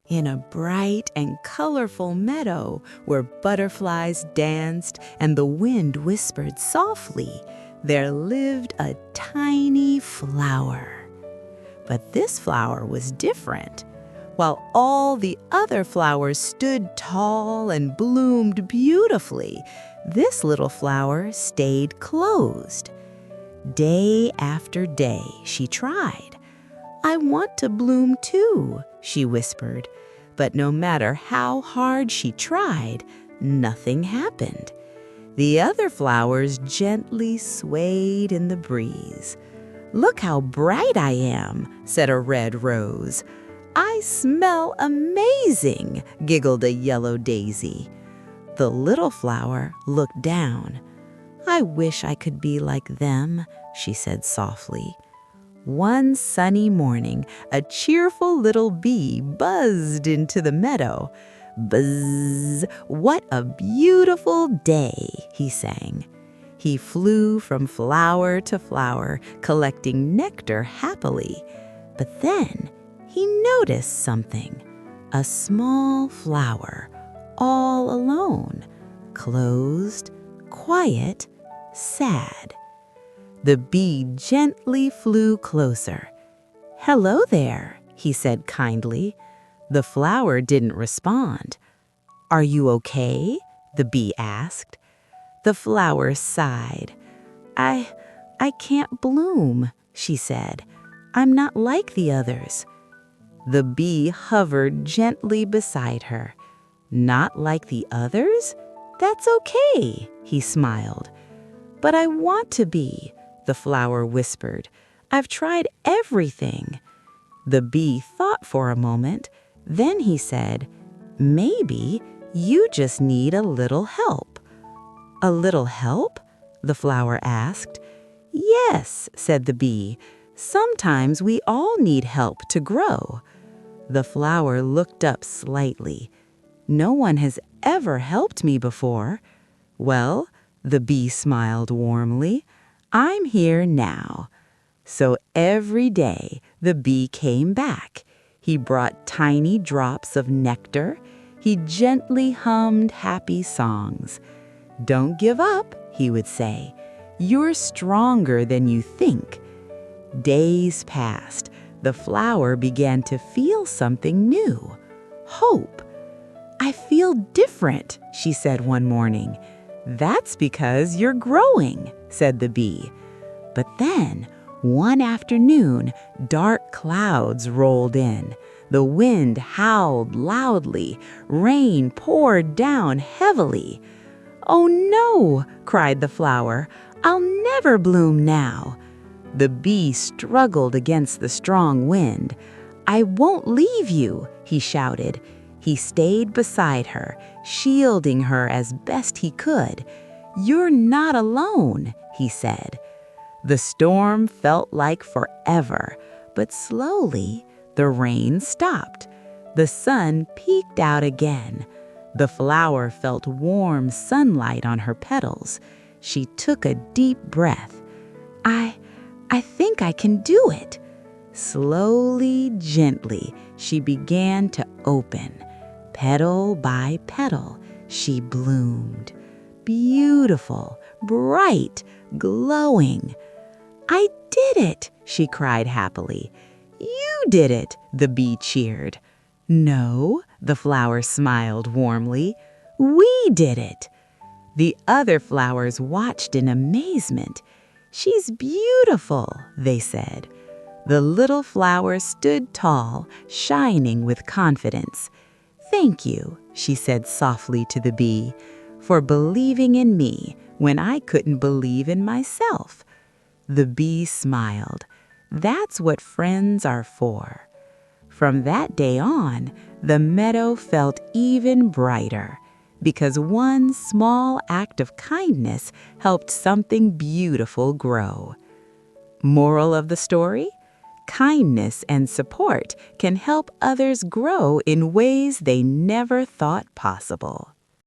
In a bright and colorful meadow where butterflies danced and the wind whispered softly, there lived a tiny flower. But this flower was different. While all the other flowers stood tall and bloomed beautifully, this little flower stayed closed. Day after day, she tried. "I want to bloom too," she whispered. But no matter how hard she tried, nothing happened. The other flowers gently swayed in the breeze. "Look how bright I am," said a red rose. "I smell amazing," giggled a yellow daisy. The little flower looked down. "I wish I could be like them," she said softly. One sunny morning, a cheerful little bee buzzed into the meadow. "Buzz! What a beautiful day," he sang. He flew from flower to flower, collecting nectar happily. But then he noticed something. A small flower, all alone, closed, quiet, sad. The bee gently flew closer. "Hello there," he said kindly. The flower didn't respond. "Are you okay?" the bee asked. The flower sighed. I can't bloom," she said. "I'm not like the others." The bee hovered gently beside her. "Not like the others? That's okay," he smiled. "But I want to be," the flower whispered. "I've tried everything." The bee thought for a moment. Then he said, "Maybe you just need a little help." "A little help?" the flower asked. "Yes," said the bee. "Sometimes we all need help to grow." The flower looked up slightly. "No one has ever helped me before." "Well," the bee smiled warmly, "I'm here now." So every day the bee came back. He brought tiny drops of nectar. He gently hummed happy songs. "Don't give up," he would say. "You're stronger than you think." Days passed. The flower began to feel something new. Hope. "I feel different," she said one morning. "That's because you're growing," said the bee. But then, one afternoon, dark clouds rolled in. The wind howled loudly. Rain poured down heavily. "Oh no!" cried the flower. "I'll never bloom now." The bee struggled against the strong wind. "I won't leave you," he shouted. He stayed beside her, shielding her as best he could. "You're not alone," he said. The storm felt like forever, but slowly the rain stopped. The sun peeked out again. The flower felt warm sunlight on her petals. She took a deep breath. I think I can do it." Slowly, gently, she began to open. Petal by petal, she bloomed. Beautiful, bright, glowing. "I did it!" she cried happily. "You did it!" the bee cheered. "No," the flower smiled warmly. "We did it!" The other flowers watched in amazement. "She's beautiful," they said. The little flower stood tall, shining with confidence. "Thank you," she said softly to the bee, "for believing in me when I couldn't believe in myself." The bee smiled. That's what friends are for. From that day on, the meadow felt even brighter, because one small act of kindness helped something beautiful grow. Moral of the story? Kindness and support can help others grow in ways they never thought possible.